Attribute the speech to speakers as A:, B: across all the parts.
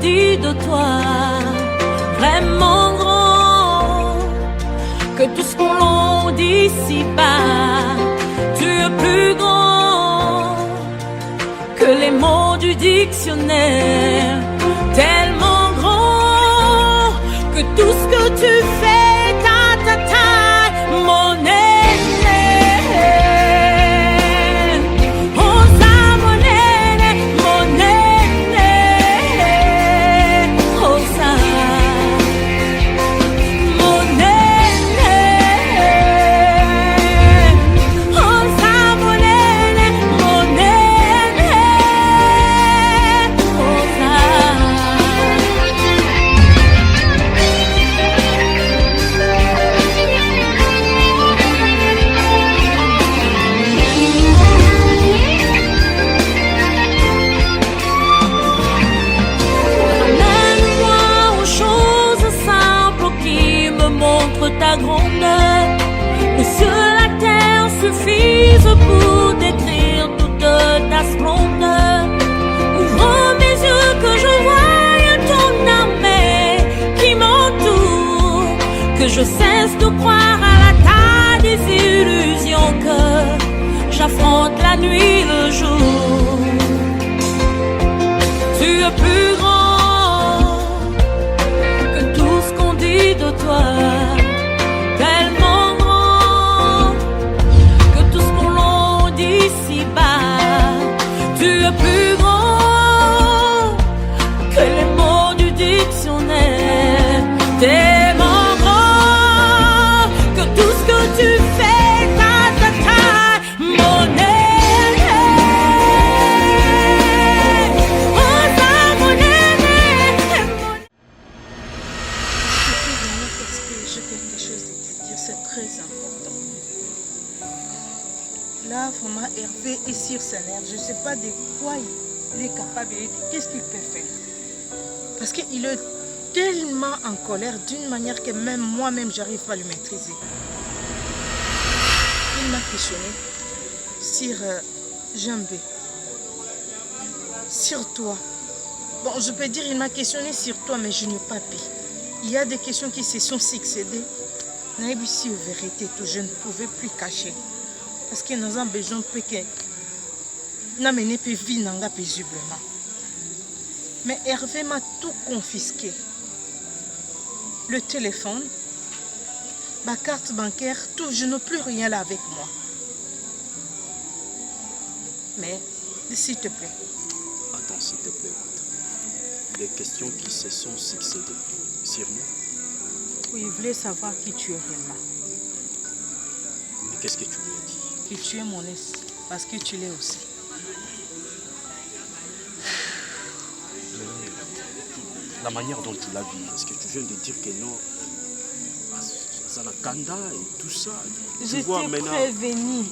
A: dit de toi, vraiment grand, que tout ce qu'on dit ici-bas. Tu es plus grand que les mots du dictionnaire, tellement grand que tout ce que tu fais, ta taille, mon aîné. Ta grandeur, que sur la terre suffise pour décrire toute ta splendeur. Ouvre mes yeux que je voie ton armée qui m'entoure, que je cesse de croire à la taille des illusions, que j'affronte la nuit, le jour. Tu es plus grand que tout ce qu'on dit de toi. Tellement grand que tout ce qu'on l'on dit ici-bas. Tu es plus grand que les mots du dictionnaire. Tellement grand que tout ce que tu fais, ta taille, mon aîné. Oh, ça, mon aîné.
B: Parce que j'ai quelque chose à te dire, c'est très important. Là, vraiment, Hervé est sur sa nerf. Je ne sais pas de quoi il est capable et qu'est-ce qu'il peut faire. Parce qu'il est tellement en colère d'une manière que même moi-même, j'arrive pas à le maîtriser. Il m'a questionné sur Jambé, sur toi. Bon, je peux dire il m'a questionné sur toi, mais je n'ai pas pu. Il y a des questions qui se sont succédées. Si en vérité, tout, je ne pouvais plus cacher. Parce que nous avons besoin de que nous mené plus vie paisiblement. Mais Hervé m'a tout confisqué. Le téléphone, ma carte bancaire, tout, je n'ai plus rien là avec moi. Mais, s'il te plaît.
C: Attends, s'il te plaît. Des questions qui se sont succédées. Sur moi.
B: Oui, il voulait savoir qui tu es réellement.
C: Mais qu'est-ce que tu lui as dit?
B: Que tu es mon ex, parce que tu l'es aussi.
C: La manière dont tu l'as vu, est-ce que tu viens de dire que non, Zanakanda et tout ça?
B: Je t'ai prévenu.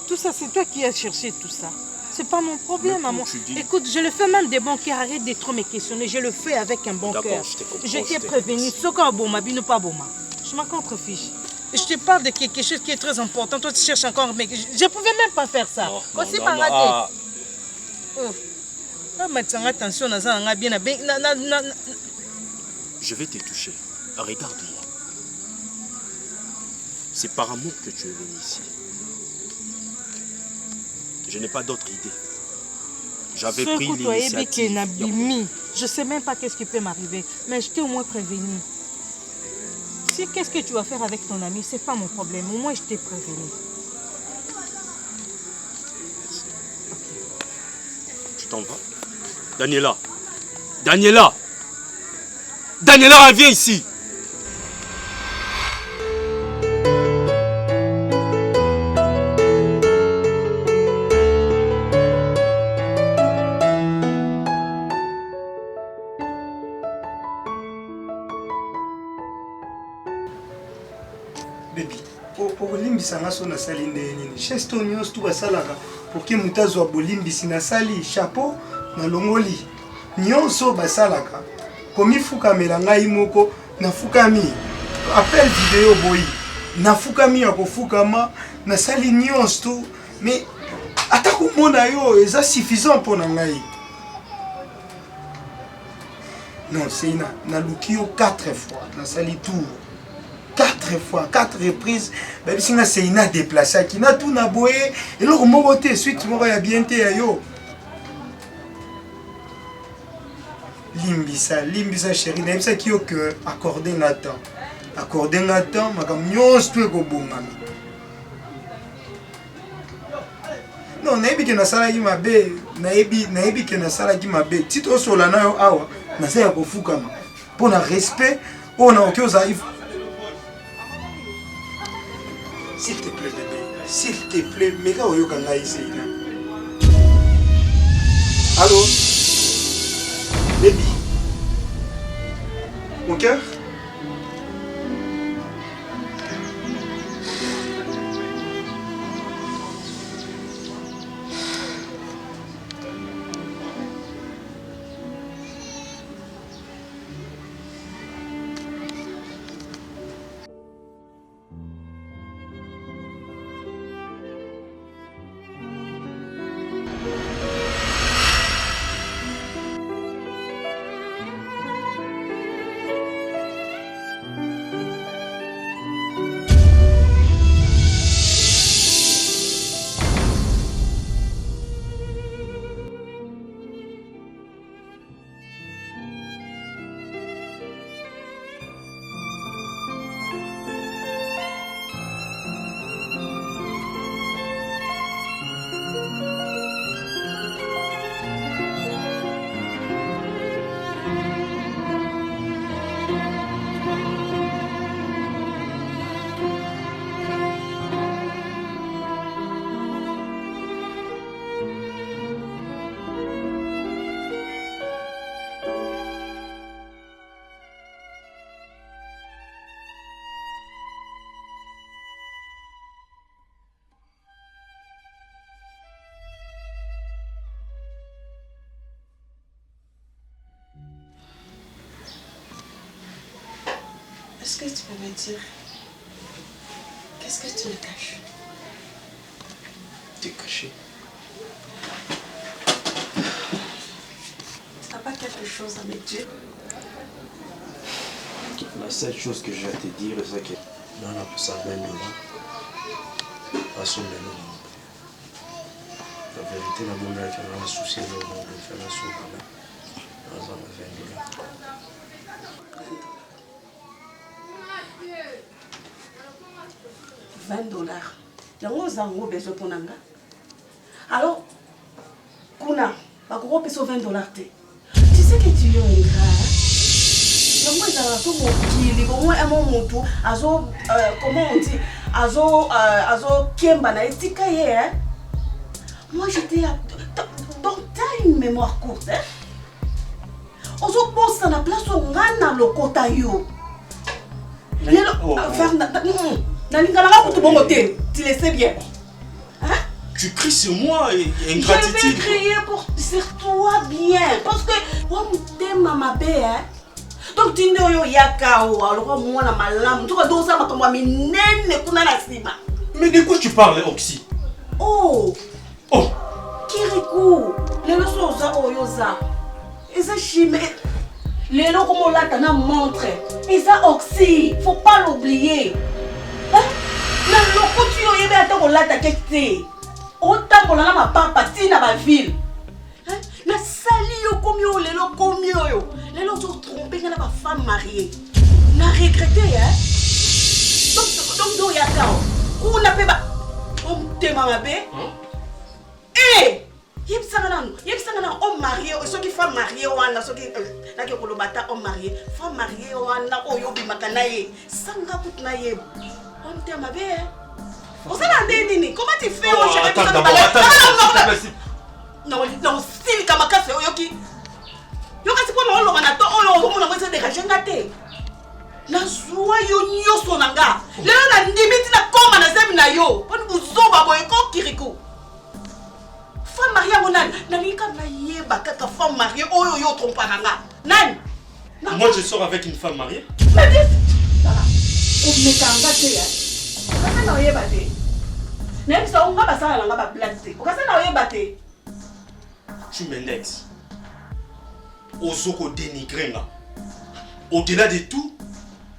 B: Tout ça, c'est toi qui as cherché tout ça. C'est pas mon problème, maman. Écoute, je le fais même des bons cœurs. Arrête de trop me questionner. Je le fais avec un bon cœur. Je t'ai prévenu. Je m'en contrefiche. Je te parle de quelque chose qui est très important. Toi, tu cherches encore. Mais je ne pouvais même pas faire ça. Attention,
C: je vais te toucher. Regarde-moi. C'est par amour que tu es venu ici. Je n'ai pas d'autre idée. J'avais pris l'initiative.
B: Je ne sais même pas qu'est-ce qui peut m'arriver, mais je t'ai au moins prévenu. Si qu'est-ce que tu vas faire avec ton ami, ce n'est pas mon problème. Au moins, je t'ai prévenu.
C: Tu t'en vas? Daniela! Daniela! Daniela, reviens ici!
D: Baby, pour limbisa ngaso na sali ndeni cheste nyos tu basalaka pour que mutazo abolimbisi na sali chapeau na longoli nyonso basalaka komi fukamela ngai moko na fukami appel vidéo boyi na fukami ya kofukama na sali nyonso tu mais atako mona yo eza suffisant pour ngai Non, c'est na lukio 4 fois. Na sali tour. 4 fois, 4 reprises. Même si c'est une déplacé qui n'a tout na boé. Et là, on voté suite, on va bien te yo. Limbisa chérie, même ça qui est que accorder Nathan. Accorder Nathan, ma comme nyos tout go bongami. Non, naebi ke na sala ki mabe, naebi ke na sala ki mabe. Tito solana yo awa, na sa ya kofukama. Pona respect, on a aucun zaïf. S'il te plaît, bébé. S'il te plaît, mega oyo kanga ici. Allô? Baby. Mon cœur?
E: Est-ce que tu peux me dire qu'est-ce que tu me caches?
C: T'es caché.
E: Tu n'as pas quelque chose à me dire?
C: La seule chose que j'ai à te dire, c'est que non, non, ça $20. Pas son mélo. La vérité, la bonne référence, un souci de référence au Ghana. Dans $20.
E: $20. Yango zango besoin pour nanga. Alors, kuna, bakoko peso $20 te. Tu sais que tu es ingrat. Yango ezala so mokili, bongo emo mutu azo comment on dit, azo kemba na etika ye hein. Moi j'étais donc t'as une mémoire courte hein. Ozo posa na place o ngana lokota yo. Lelo tu le sais bien. Hein?
C: Tu cries sur moi et ingratitude.
E: Je vais crier sur toi bien. Parce que moi, je t'aime ma belle. Hein? Donc, tu n'as yaka ou alors moi, na malam. Tu vas donc ça, ma minenne, kuna la sima.
C: Mais de quoi tu parles, Oxy?
E: Oh!
C: Oh!
E: Kirikou, les leçons aux yosa. Et ça, chimé. Les lots comme on l'a t'en montre. Et ça, Oxy, faut pas l'oublier. Hein? Na loko tu yo yebe ata ko lata kete. Ota ko na ma papa ti na ba ville. Hein? Na sali yo komyo lelo komyo yo. Lelo so tromper na ba femme mariée. Na regretter hein. Donc do ya kao. Ku na pe ba. On te mama be. Eh! Yeb sangana homme marié, ceux qui femme mariée wana ceux qui na ke ko lo bata homme marié, femme mariée wana oyo bi makana ye. Sanga kutna ye. On te ma belle. On s'en a dit comment tu fais
C: oh, attends d'abord.
E: Non, si kama kase yoki. Yoka si kwa lo mana to oyo ko mo se déranger ngate. Na zuwa yo nyoso nanga. Lelo na ndimiti na koma na zemi na yo. Poni buzoba boy ko kiriko. Femme mariée monan, nani ka na yeba kaka femme mariée oyo yo tromparanga. Nani?
C: Moi je sors avec une femme mariée.
E: Mais on me kangate ya. Kasa na oyeba te. Nem so nga basala nga ba blatte. Kasa na oyeba te.
C: Tu m'indexes. Ozoko dénigrer nga.
F: au-delà de tout,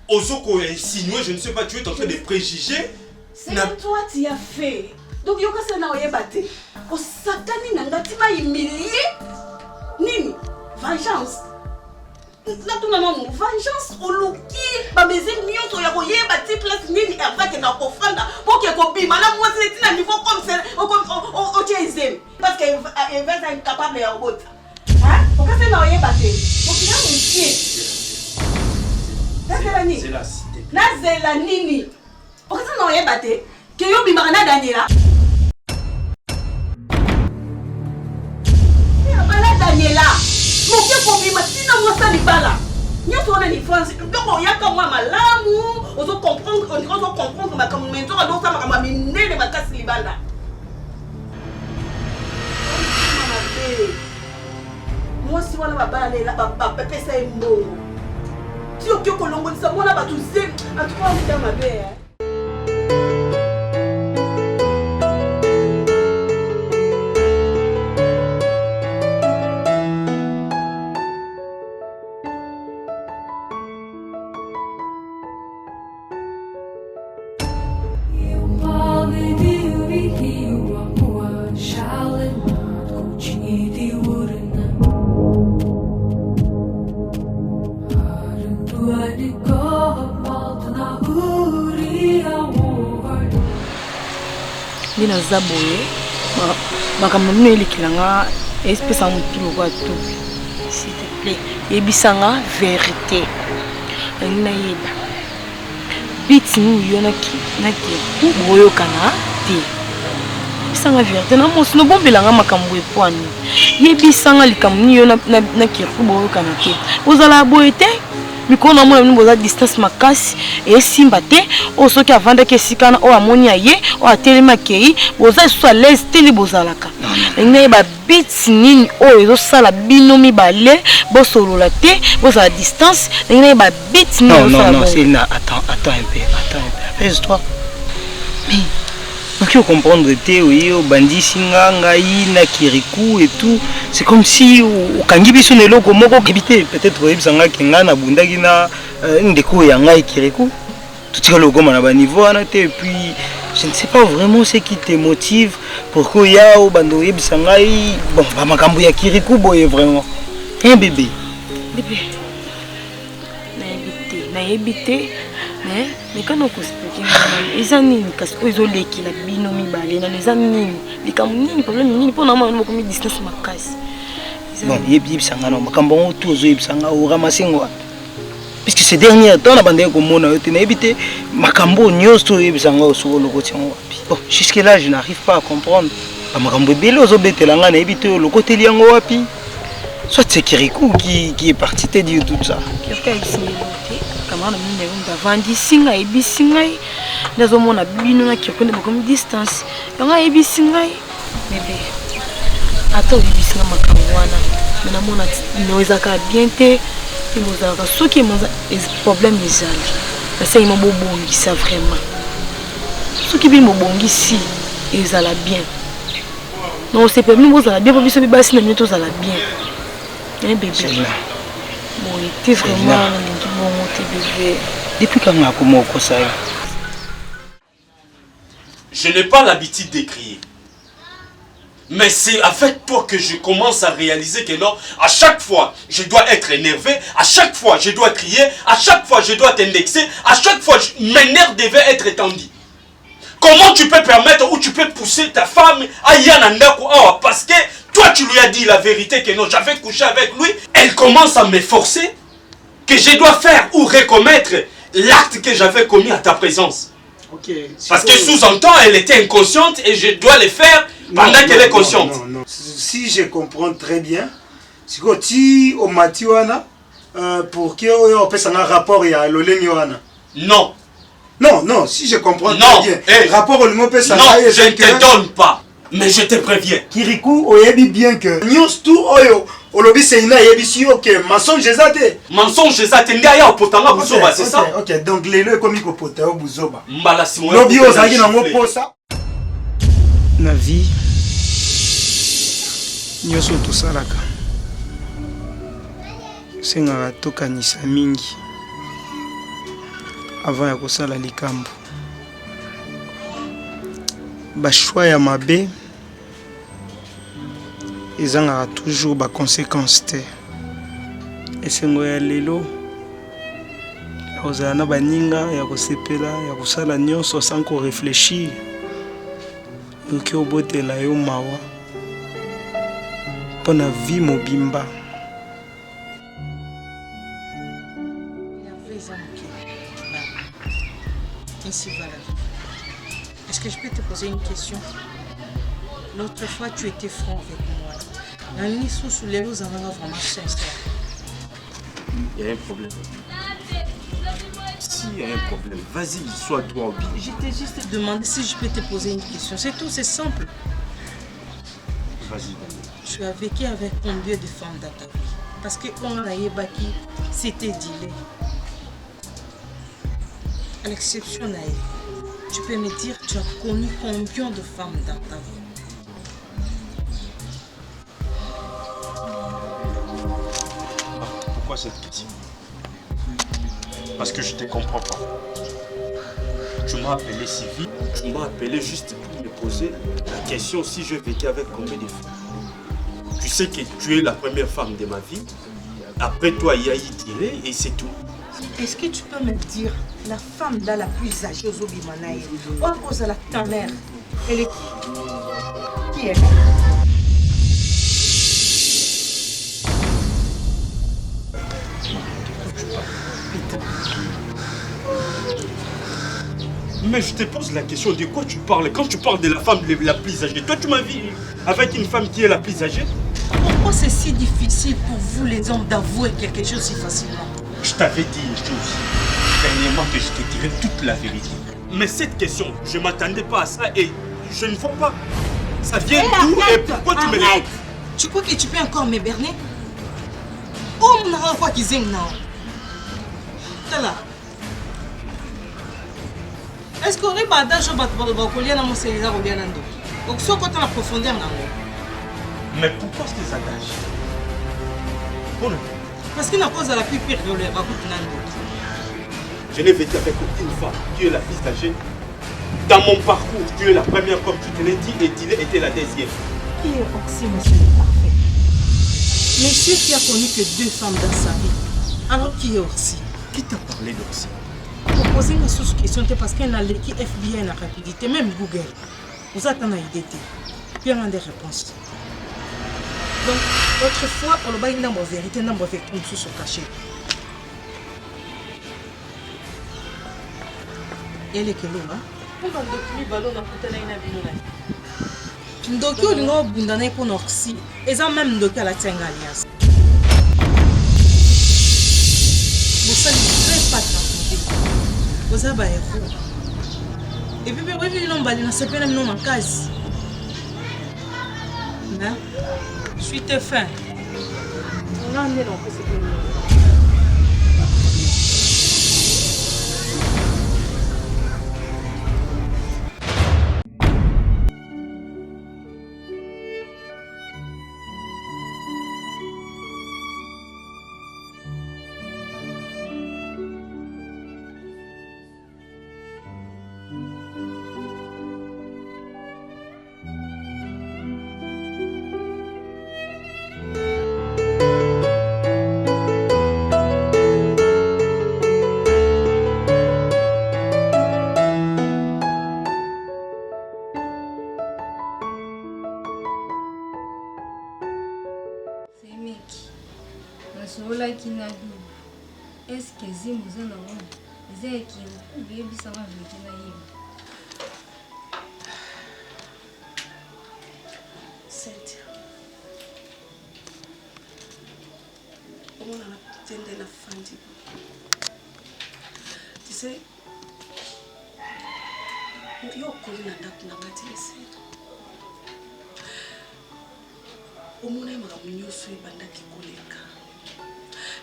F: Ozoko a insinué, je ne sais pas, tu es en train de préjuger.
E: C'est toi qui as fait. Donc, il y a que ça n'a pas été. Au satani n'a pas humilié. Nini, vengeance. Là, tout le monde, vengeance au louki. Ma maison, il y a un petit place, nini, avec un enfant. Pour qu'il y ait un peu, madame, moi, c'est un niveau comme ça, au Tchèze. Parce qu'elle va être incapable de route. Hein? Pourquoi ça n'a pas été? Pour qu'il y ait un métier.
F: C'est la cité.
E: Nazela nini. Pourquoi ça n'a pas été? Que yo bimana Daniela. Bala Daniela. Moke ko bima tina mo sa libala. Nyoto wana ni France. Donc ya ka moi malamu, ozo comprendre ma comme mentor do sa ma minene makasi libala. Moi si wana babala la papa pesa embo. Si o kyo kolongo ni sa mona ba tuze, en tout cas on est dans ma belle.
B: Nina zaboye makambo mino elikilanga espesa mutulu kwa tu s'il te plaît ebisanga vérité nina yeba biti mu yonaki naki boyo kana te bisanga vérité na mo sino bombelanga makambo epwani yebisanga likambo ni yo na kirku boyo kana te ozala boye te mikolo na mona boza distance makasi et simba te o soki avanda ke sikana o amoni aye o atelema kei boza so à l'aise teli bozalaka ngene ba bits nini o ezo sala bino mibale bo solola te boza distance ngene ba bits nini
G: non c'est là attends un peu apaise-toi mais tu comprendre te oui o bandi singa ngai na kiriku et tout c'est comme si au kangi biso ne loko moko kibité peut-être oyebisanga kenga na bundaki na ndeko ya ngai kiriku tout ce logo na ba niveau na te et puis je ne sais pas vraiment ce qui te motive pourquoi ya o bando yebisanga bon ba makambo ya kiriku boye vraiment un bébé
B: na ebité mais quand on explique ils ont nini kasi ozo leki la bino mibale na les nini likambo nini problème nini pona mama mo komi distance makasi
G: bon yebisanga no makambo oto ozo yebisanga o ramasengo puisque ces derniers temps la bande ko mona yote na ebité makambo nyoso yebisanga o solo ko tiango wapi bon jusque là je n'arrive pas à comprendre makambo belo ozo betelanga na ebité o lokoti liango wapi soit c'est Kirikou qui est parti te dire tout ça
B: kamana mine ngomba vandi singa ebisinga ndazo mona bino na kikonde bokomi distance yanga ebisinga bébé ato ebisinga makamwana mena mona noeza ka bien te imoza ka soki moza problème ezali parce que imo bobongi ça vraiment soki bi mobongi si ezala bien non c'est pas nous ezala bien biso bibasi na mito ezala bien bébé bon était vraiment bébé
G: depuis quand on a commencé ça.
F: Je n'ai pas l'habitude d'écrire. Mais c'est avec toi que je commence à réaliser que non, à chaque fois, je dois être énervé, à chaque fois, je dois crier, à chaque fois, je dois t'indexer, à chaque fois, mes nerfs devaient être étendus. Comment tu peux permettre ou tu peux pousser ta femme à Yanandako parce que toi, tu lui as dit la vérité que non, j'avais couché avec lui. Elle commence à me forcer que je dois faire ou recommettre l'acte que j'avais commis à ta présence.
D: Okay.
F: Parce que sous-entend, elle était inconsciente et je dois le faire pendant qu'elle est consciente.
D: Non. Si je comprends très bien, c'est que tu au Matiwana pour que on puisse un rapport à l'Olenyoana.
F: Non.
D: Non, si je comprends très bien.
F: Hey.
D: Rapport au Limo Pesa.
F: Non, je ne te donne pas. Mais je te préviens.
D: Kirikou, oyebi bien que news tout oyo. Olobi seina yebisi ok mensonge ezate.
F: Mensonge ezate ndaya opotanga buzoba, c'est ça?
D: OK, donc lelo ekomi ko pota o buzoba.
F: Mbala simo.
D: Lobi ozaki na ngoposa.
G: Na vie nyoso tosalaka sengaka tokanisa mingi
D: avant ya kosala likambo. Choix ya mabe ezangaka toujours ba conséquences te. Esengo ya lelo ozala na baninga ya kosepela ya kosala nyonso sans ko réfléchir. Oki obotela yo mawa mpona vie mobimba.
B: Ainsi va la vie. Est-ce que je peux te poser une question? L'autre fois, tu étais franc avec moi. La ministre sous les loups en vraiment sincère.
C: Il y a un problème. S'il y a un problème, vas-y, sois toi.
B: Je t'ai juste demandé si je peux te poser une question. C'est tout, c'est simple.
C: Vas-y,
B: Tu as vécu avec combien de femmes dans ta vie? Parce que on a eu baki, c'était dilé. À l'exception d'Aïe, tu peux me dire, tu as connu combien de femmes dans ta vie?
C: Pourquoi cette question? Parce que je ne te comprends pas. Tu m'as appelé civil, tu m'as appelé juste pour me poser la question si je vécu avec combien de femmes. Tu sais que tu es la première femme de ma vie. Après toi, il y a Idiré et c'est tout.
B: Est-ce que tu peux me dire la femme là la plus âgée aux Obimanaï? On pose à la ta mère. Elle est qui est?
C: Mais je te pose la question, de quoi tu parles? Quand tu parles de la femme la plus âgée, toi tu m'as vu avec une femme qui est la plus âgée?
B: Pourquoi c'est si difficile pour vous les hommes d'avouer quelque chose si facilement?
C: Je t'avais dit une chose, dernièrement, que je te dirais toute la vérité. Mais cette question, je ne m'attendais pas à ça et je ne vois pas. Ça vient d'où et pourquoi tu me l'as?
B: Tu crois que tu peux encore me berner? Oh mon enfant qui zing non. T'es là. Est-ce qu'on est pas d'âge au collier dans mon cellulaire ou bien dans l'eau? Donc, soit quand on a profondeur dans l'eau.
C: Mais pourquoi ces adages?
B: Parce qu'il n'a pas à la plus pire de le raconter dans l'eau.
C: Je n'ai vécu avec aucune femme. Tu es la plus âgée. Dans mon parcours, tu es la première comme tu te l'as dit et Dilé était la deuxième.
B: Qui est Oxy, monsieur le parfait? Monsieur qui a connu que 2 femmes dans sa vie. Alors qui est Oxy?
C: Qui t'a parlé d'Oxy?
B: Pour poser une sous-question, parce qu'elle a l'équipe FBI la rapidité, même Google. Vous attendez une idée. Puis on a des réponses. Donc, autrefois, on a une nombre de vérité, un nombre de victimes sous caché. Elle est que là, on va documenter ballon dans côté là une ndoki olinga obundana pour Oxy. Eza même ndoki à la Tenga Alliance. Vous savez très pas tranquille. Vous avez héros. Et puis vous avez l'homme balina c'est pas même non en case. Hein? Je suis te fin. On a né dans ce que
H: est-ce que c'est mon nom? C'est qui ou bien ça va venir?
E: Cynthia, on a attendu la fin du. Tu sais, on dit au coin n'a pas de matin. Au moins, on a mis au seuil banda qui collègue.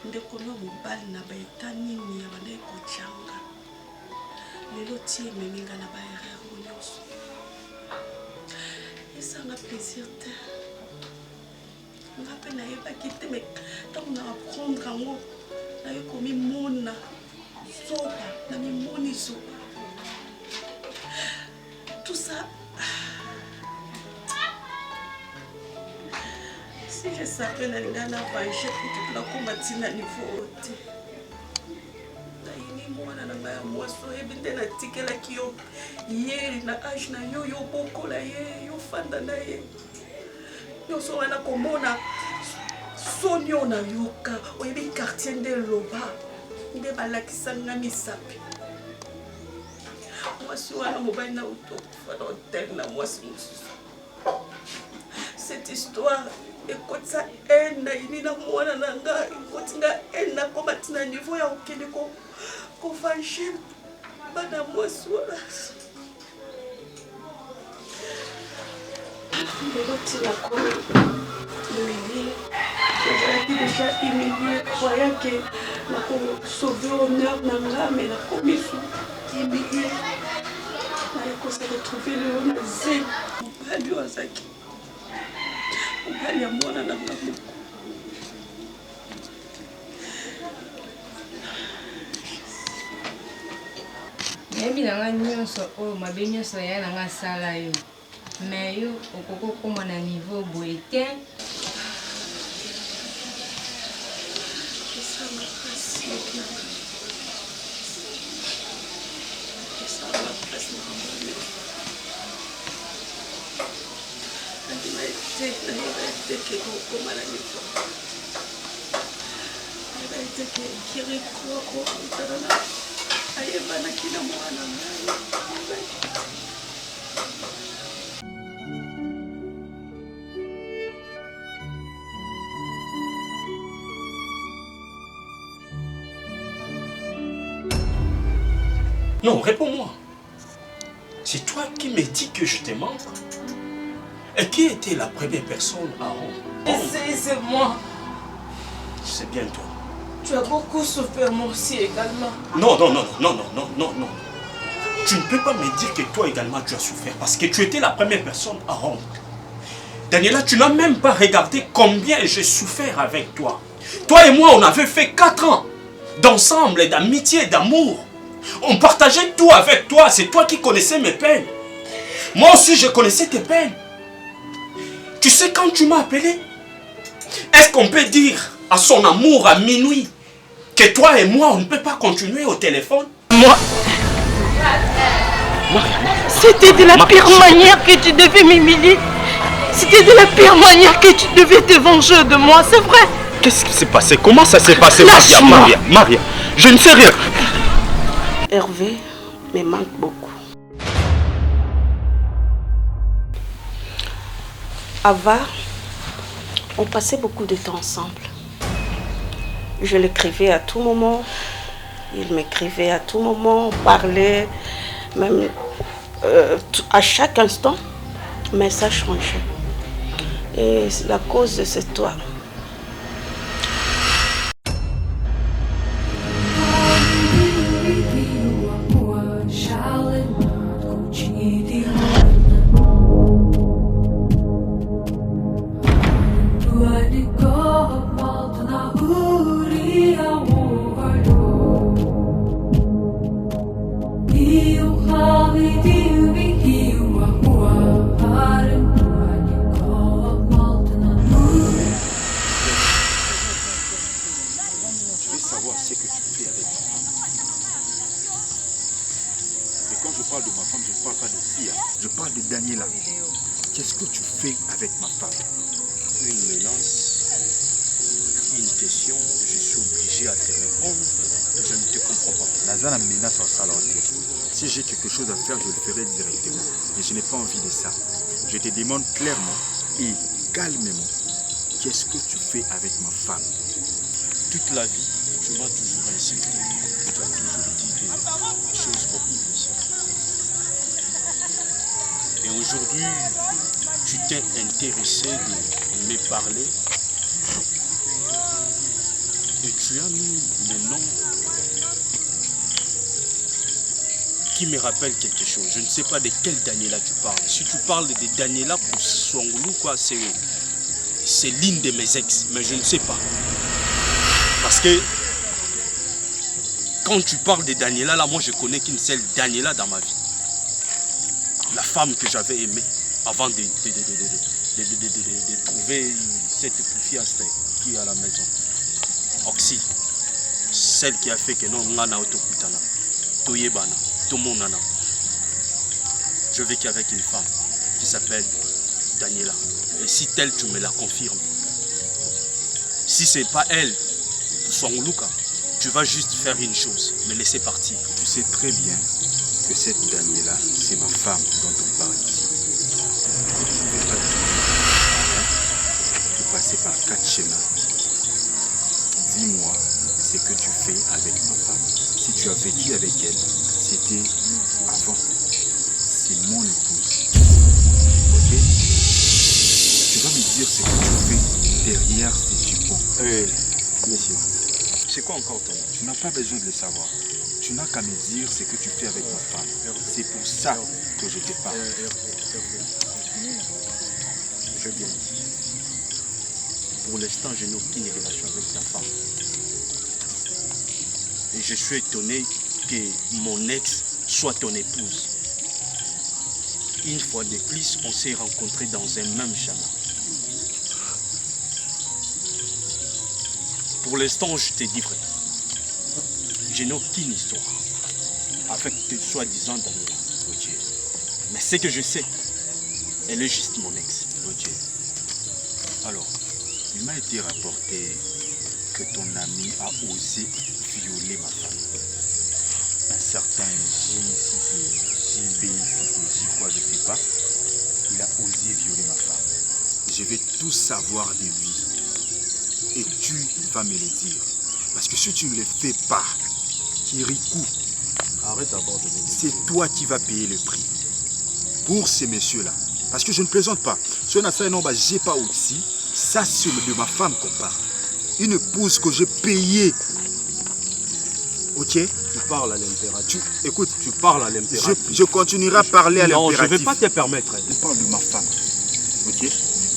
E: Ndeko no mobali na baeta nini ya bana ekochanga lelo tie meminga na ba erreur nyonso esanga plaisir te nga pe na yebaki te me ntango na apprendre yango naye komimona Soba, na mimoni soba. Tout ça. Si je savais na ngana vanger pour la combattre na niveau haute. Naini mwana na ngaya mwaso ebinde na tikela kiyo. Ye na âge na yo yo bokola ye yo fanda na ye. Yo so wana komona sonyo na yoka oyebi quartier de Loba. Nde balakisa nga misapi. Mwasi wana mobali na utokufa na hotel na mwasi mosusu. Cette histoire ekotisa ena ini na mwana na nga ekotinga ena komati na niveau ya okende kovange bana mwasi wana. Ndekotina komi humilié. J'étais déjà humilié, croyant que je sauver l'honneur de ma mais la commission humilié. Je me retrouvé le honneur zé. Je ne sais pas si je suis là.
H: Maybe nanga nyonso oyo mabe nyonso ya nanga sala yo. Mais yo okoko koma na niveau boye te.
F: Non, réponds-moi. C'est toi qui me dis que je te manque. Et qui était la première personne à rendre?
B: C'est moi.
F: C'est bien toi.
B: Tu as beaucoup souffert, moi aussi également.
F: Non. Tu ne peux pas me dire que toi également tu as souffert parce que tu étais la première personne à rendre. Daniela, tu n'as même pas regardé combien j'ai souffert avec toi. Toi et moi, on avait fait 4 ans d'ensemble, d'amitié, d'amour. On partageait tout avec toi. C'est toi qui connaissais mes peines. Moi aussi, je connaissais tes peines. Tu sais, quand tu m'as appelé, est-ce qu'on peut dire à son amour à minuit que toi et moi, on ne peut pas continuer au téléphone?
G: Moi, c'était de la pire manière que tu devais m'humilier. C'était de la pire manière que tu devais te venger de moi, c'est vrai.
F: Qu'est-ce qui s'est passé? Comment ça s'est passé? Maria, je ne sais rien.
E: Hervé me manque beaucoup. Ava, on passait beaucoup de temps ensemble. Je l'écrivais à tout moment. Il m'écrivait à tout moment. On parlait, même à chaque instant. Mais ça changeait. Et la cause, c'est toi.
I: Qu'est-ce que tu fais avec ma femme?
C: Une menace, une question, je suis obligé à te répondre, je ne te comprends pas.
I: Nazana menace en salon. Si j'ai quelque chose à faire, je le ferai directement. Mais je n'ai pas envie de ça. Je te demande clairement et calmement, qu'est-ce que tu fais avec ma femme?
C: Toute la vie, tu m'as toujours insulté. Tu as toujours dit des choses horribles. Et aujourd'hui, tu t'es intéressé de me parler et tu as mis le nom qui me rappelle quelque chose. Je ne sais pas de quelle Daniela tu parles. Si tu parles de Daniela pour Swangulu, quoi, c'est l'une de mes ex, mais je ne sais pas. Parce que
F: quand tu parles de Daniela, là, moi je connais qu'une seule Daniela dans ma vie. La femme que j'avais aimée avant de trouver cette poufiaste qui est à la maison. Oxy. Celle qui a fait que non, Ngana Otokutana, Toyebana, Tomonana. Je vécu avec une femme qui s'appelle Daniela. Et si telle, tu me la confirmes. Si ce n'est pas elle, Luka, tu vas juste faire une chose, me laisser partir.
I: Tu sais très bien que cette Daniela, c'est ma femme dont on parle ici. Je ne vais pas te passer par 4 schémas. Dis-moi ce que tu fais avec ma femme. Si tu as vécu avec elle, c'était avant. C'est mon épouse. Ok? Tu vas me dire ce que tu fais derrière ces jupons.
F: Monsieur, c'est quoi encore ton nom?
I: Tu n'as pas besoin de le savoir. Tu n'as qu'à me dire ce que tu fais avec ma femme. C'est pour ça que je te parle.
F: Je viens. Pour l'instant, je n'ai aucune relation avec ta femme. Et je suis étonné que mon ex soit ton épouse. Une fois de plus, on s'est rencontrés dans un même chemin. Pour l'instant, je te dis vrai. Je n'ai aucune histoire avec tes soi-disant Daniela.
I: Ok.
F: Mais ce que je sais, elle est juste mon ex.
I: Ok. Alors, il m'a été rapporté que ton ami a osé violer ma femme. Un certain J, si c'est JB, si c'est J quoi, je ne sais pas. Il a osé violer ma femme. Je vais tout savoir de lui. Et tu vas me le dire. Parce que si tu ne le fais pas, Kirikou,
F: arrête d'abord de me dire.
I: C'est toi qui vas payer le prix. Pour ces messieurs-là. Parce que je ne plaisante pas. Ce n'est pas aussi. Ça, c'est de ma femme qu'on parle. Une épouse que j'ai payée. Ok?
F: Tu parles à l'impératrice.
I: Écoute,
F: tu parles à l'impératrice.
I: Je continuerai à parler à l'impératrice.
F: Non, je ne vais pas te permettre.
I: Je parle de ma femme. Ok?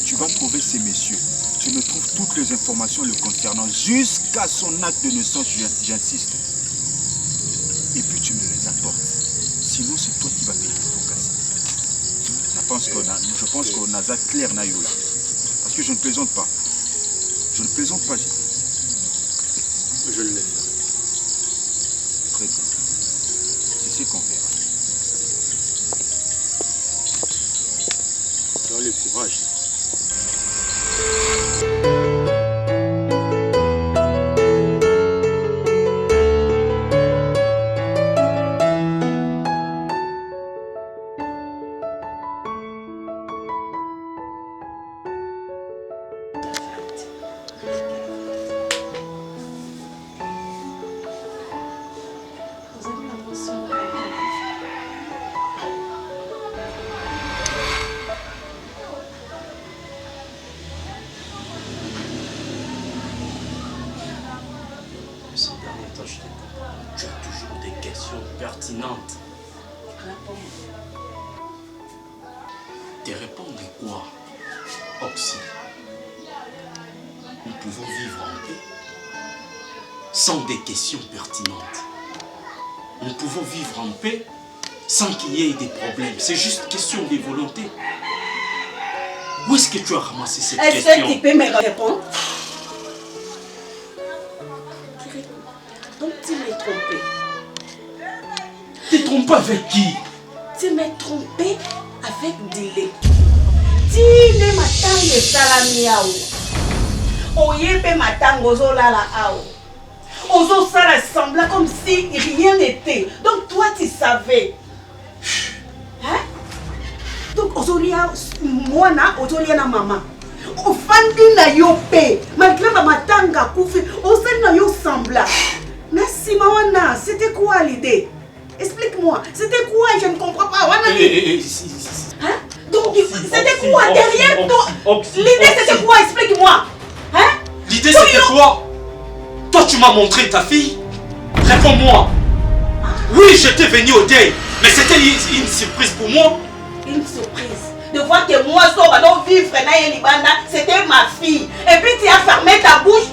I: Tu vas trouver ces messieurs. Je me trouve toutes les informations le concernant jusqu'à son acte de naissance, j'insiste. Et puis tu me les apportes. Sinon, c'est toi qui vas payer pour casser. Je pense qu'on a ça clair, Nayola. Parce que je ne plaisante pas. Je ne plaisante pas, j'ai dit.
F: Je le laisse.
I: Très bien. C'est ce qu'on verra.
F: Tu as le courage. Tu as toujours des questions pertinentes. Te répondre quoi, Oxy? Nous pouvons vivre en paix sans des questions pertinentes. Nous pouvons vivre en paix sans qu'il y ait des problèmes. C'est juste question de volonté. Où est-ce que tu as ramassé cette question?
E: Est-ce que tu peux me répondre? Donc tu m'es trompé.
F: Tu t'es trompé avec qui?
E: Tu m'es trompé avec Dile. Tu n'es ma tangue salami ao. Oyepe ma tangue ozolala ao. Ozo sala sembla comme si rien n'était. Donc toi tu savais. Hein? Donc ozolia mwana ozolia na maman. Ofandi na yo pe. Malgré ma matanga koufi, osali na yo sembla. Merci Mawana, c'était quoi l'idée? Explique-moi, c'était quoi? Je ne comprends pas. Hein? Donc c'était quoi derrière toi? L'idée c'était quoi? Explique-moi. Hein?
F: L'idée c'était quoi? Toi tu m'as montré ta fille? Réponds-moi. Oui, j'étais venu au deuil, mais c'était une surprise pour moi.
E: Une surprise? De voir que moi, vivre c'était ma fille. Et puis tu as fermé ta bouche.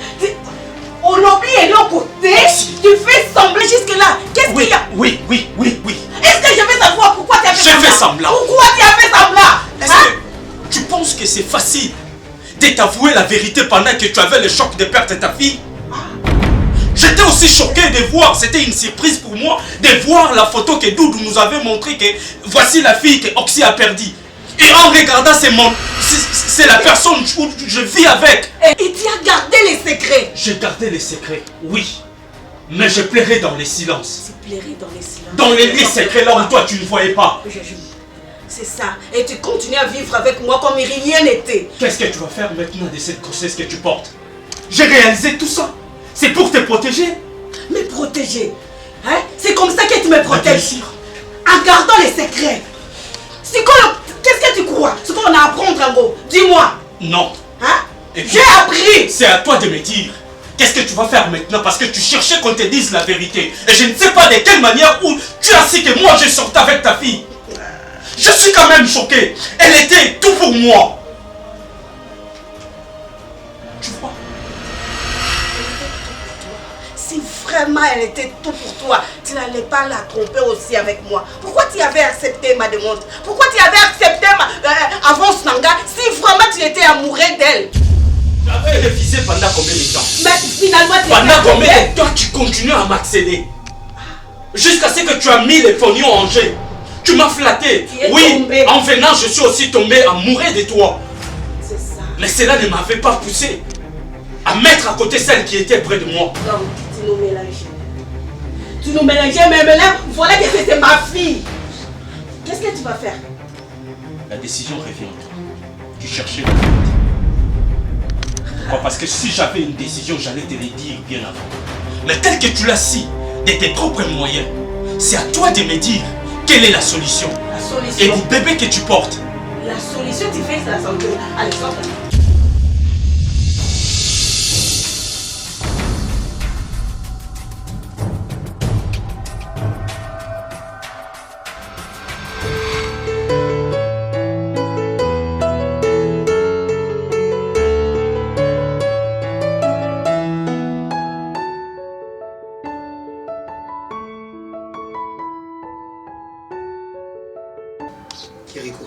E: On oublie et l'autre côté. Tu fais semblant jusque-là. Qu'est-ce qu'il y a?
F: Oui.
E: Est-ce que je vais savoir pourquoi tu as fait semblant?
F: J'ai fait semblant.
E: Pourquoi tu as fait semblant?
F: Est-ce que tu penses que c'est facile de t'avouer la vérité pendant que tu avais le choc de perte de ta fille? J'étais aussi choqué de voir, c'était une surprise pour moi, de voir la photo que Doudou nous avait montré que voici la fille que Oxy a perdue. Et en regardant, c'est la personne où je vis avec.
E: Et tu as gardé les secrets.
F: J'ai gardé les secrets, oui. Mais je plairais dans les silences.
E: Tu plairais dans les silences.
F: Dans les secrets là où toi tu ne voyais pas.
E: C'est ça. Et tu continues à vivre avec moi comme rien n'était.
F: Qu'est-ce que tu vas faire maintenant de cette grossesse que tu portes? J'ai réalisé tout ça. C'est pour te protéger.
E: Me protéger? Hein? C'est comme ça que tu me protèges. En gardant les secrets. C'est quoi qu'est-ce que tu crois? Ce qu'on a à apprendre en gros. Dis-moi.
F: Non.
E: Hein?
F: Écoute,
E: j'ai appris.
F: C'est à toi de me dire. Qu'est-ce que tu vas faire maintenant? Parce que tu cherchais qu'on te dise la vérité. Et je ne sais pas de quelle manière où tu as su que moi je sortais avec ta fille. Je suis quand même choqué. Elle était tout pour moi. Tu vois?
E: Si vraiment elle était tout pour toi, tu n'allais pas la tromper aussi avec moi. Pourquoi tu avais accepté ma demande? Pourquoi tu avais accepté ma avance Nanga si vraiment tu étais amoureux d'elle?
F: J'avais refusé pendant combien de temps?
E: Mais finalement tu
F: pendant combien de temps tu continues à m'accéder? Jusqu'à ce que tu as mis les pognons en jeu. Tu m'as flatté. Oui, tombé. En venant, je suis aussi tombé amoureux de toi.
E: C'est ça.
F: Mais cela ne m'avait pas poussé à mettre à côté celle qui était près de moi.
E: Donc, tu nous mélanges. Tu nous mélangeais, mais là, voilà que c'était ma fille. Qu'est-ce que tu vas faire?
F: La décision revient à toi. Tu cherchais la vérité. Pourquoi? Parce que si j'avais une décision, j'allais te le dire bien avant. Mais tel que tu l'as si, de tes propres moyens, c'est à toi de me dire quelle est la solution.
E: La solution.
F: Et du bébé que tu portes.
E: La solution, tu fais ça sans que... Allez, sors.
D: Kirikou.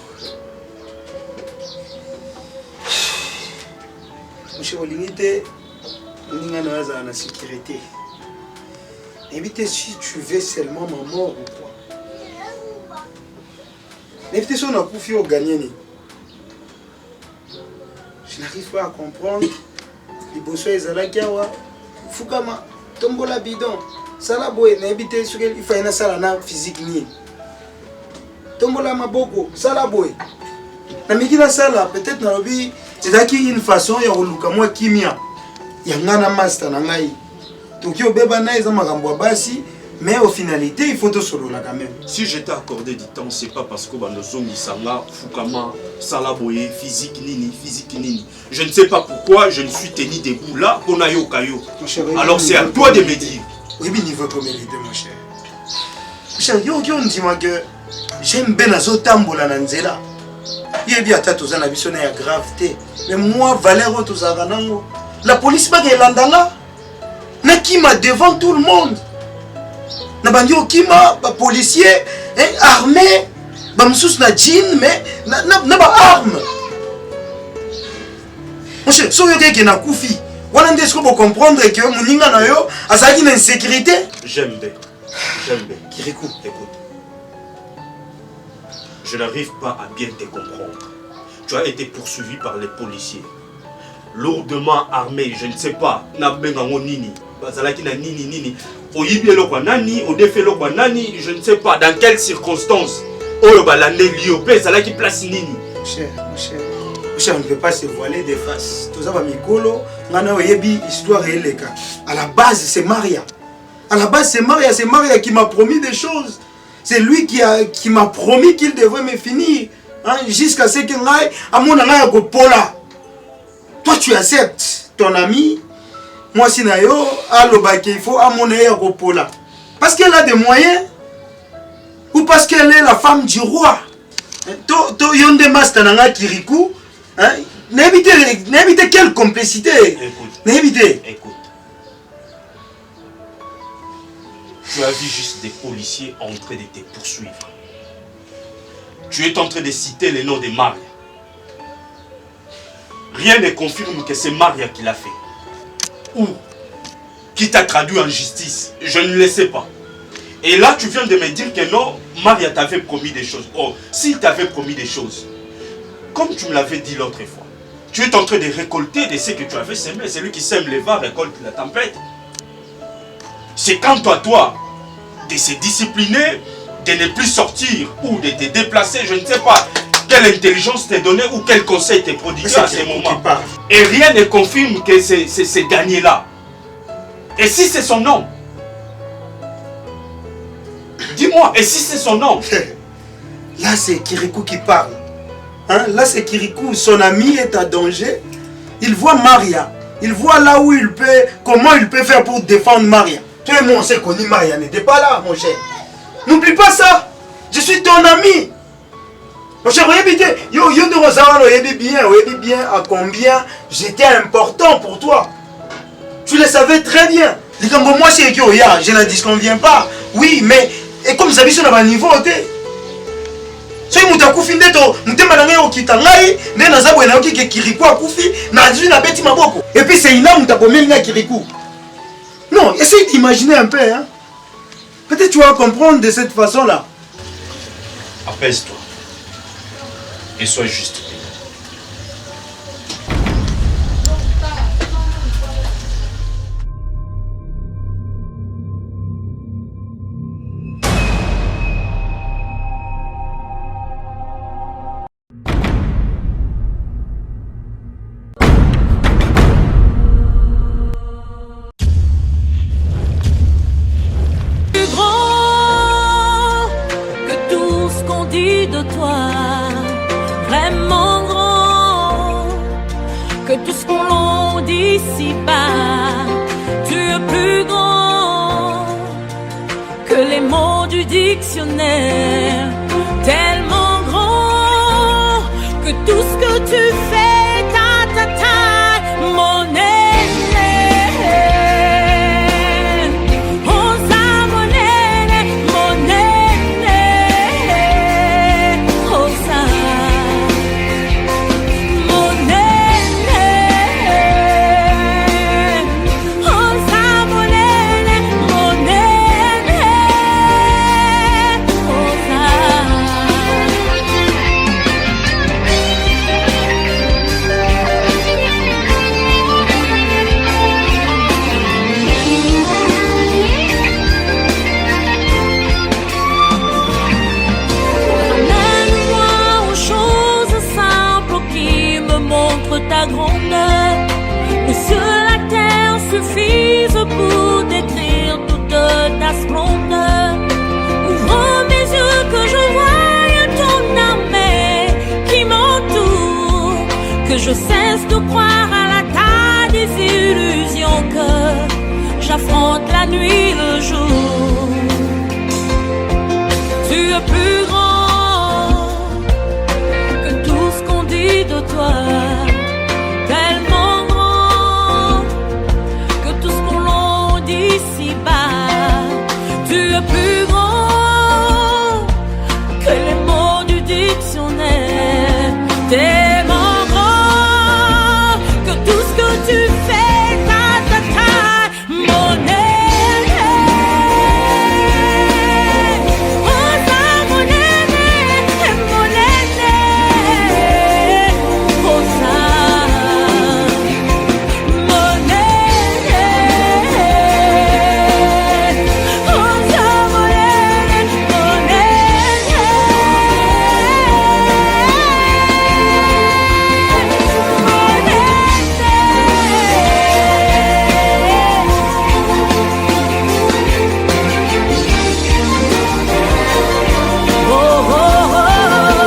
D: Monsieur Olinite, on est dans la sécurité. Évitez si tu veux seulement ma mort ou quoi. Évitez si on a confié au gagné. Je n'arrive pas à comprendre. Les bossos et Zalakiawa, Fukama, Tombola bidon, Salaboy, n'habitez sur il faut une salle physique ni. Tombola maboko, Salaboy. Na mikina sala, peut-être na lobi, c'est une façon ya koluka moi kimia. Yangana master na ngai. Toki obeba na eza makambo basi, mais au finalité, il faut te solola quand même.
F: Si je t'ai accordé du temps, c'est pas parce que Bandozongi Sanga, Fukama, Salaboye, physique nini. Je ne sais pas pourquoi je ne suis tenu debout là, Konayo Kayo. Alors c'est à toi de me dire.
D: Oui, mais niveau comme il était, mon cher. Mon cher, yo, dis-moi que j'aime bien les autres tambola nanzela. Il y a bien tous en abisso na gravité. Mais moi, Valero tous aranango. La police pas qu'elle landanga. Na qui m'a devant tout le monde. Na bandio qui m'a policier armé. Ba msous na jean mais na ba arme. Mon cher, so yo ke na kufi. Wana ndesko pour comprendre que muninga na yo azaki na insécurité.
F: J'aime bien.
D: Kirikou,
F: écoute. Je n'arrive pas à bien te comprendre. Tu as été poursuivi par les policiers. Lourdement armé, je ne sais pas. Nini. Je ne sais pas dans quelles circonstances.
D: Cher, on ne peut pas se voiler des faces. Tout ça va mikolo. Maintenant, il histoire réelle. À la base, c'est Maria. À la base, c'est Maria qui m'a promis des choses. C'est lui qui m'a promis qu'il devrait me finir. Hein, jusqu'à ce que moi, à mon avis, toi, tu acceptes ton ami. Moi, si nayo, il faut à mon avis, parce qu'elle a des moyens. Ou parce qu'elle est la femme du roi. To yonde master nanga Kirikou. N'évitez quelle complicité.
F: Écoute. tu as vu juste des policiers en train de te poursuivre. Tu es en train de citer le nom de Maria. Rien ne confirme que c'est Maria qui l'a fait. Ou qui t'a traduit en justice. Je ne le sais pas. Et là, tu viens de me dire que non, Maria t'avait promis des choses. Oh, s'il t'avait promis des choses, comme tu me l'avais dit l'autre fois, tu es en train de récolter de ce que tu avais semé. Celui qui sème les vents récolte la tempête. C'est quant à toi de se discipliner, de ne plus sortir ou de te déplacer, je ne sais pas quelle intelligence t'est donnée ou quel conseil t'est prodigué à ce moment. Et rien ne confirme que c'est ce dernier-là. Et si c'est son nom? Dis-moi, et si c'est son nom?
D: Là, c'est Kirikou qui parle. Hein? Là, c'est Kirikou, son ami est en danger. Il voit Maria. Il voit là où il peut, comment il peut faire pour défendre Maria. Toi et moi, on s'est connus, Maria n'était pas là, mon cher. N'oublie pas ça. Je suis ton ami. Mon cher, regarde bien à combien j'étais important pour toi. Tu le savais très bien. Moi, c'est je ne disconviens pas. Oui, mais et comme ça, sur le niveau, si tu as kufi ndeto mutema na ngayo kitangai nde na zabwe na yoki ke Kirikou akufi na zui na beti maboko et puis c'est ina mutabomeli na Kirikou. Non, essaye d'imaginer un peu hein. Peut-être tu vas comprendre de cette façon-là.
F: Apaise-toi et sois juste.
A: Vraiment grand que tout ce qu'on dit ici-bas. Tu es plus grand que les mots du dictionnaire. Tellement grand que tout ce que tu fais ta taille, mon aîné. Ta grandeur, que sur la terre suffise pour décrire toute ta splendeur. Ouvre mes yeux que je voie ton armée qui m'entoure, que je cesse de croire à la taille des illusions, que j'affronte la nuit et le jour. Tu es plus grand que tout ce qu'on dit de toi.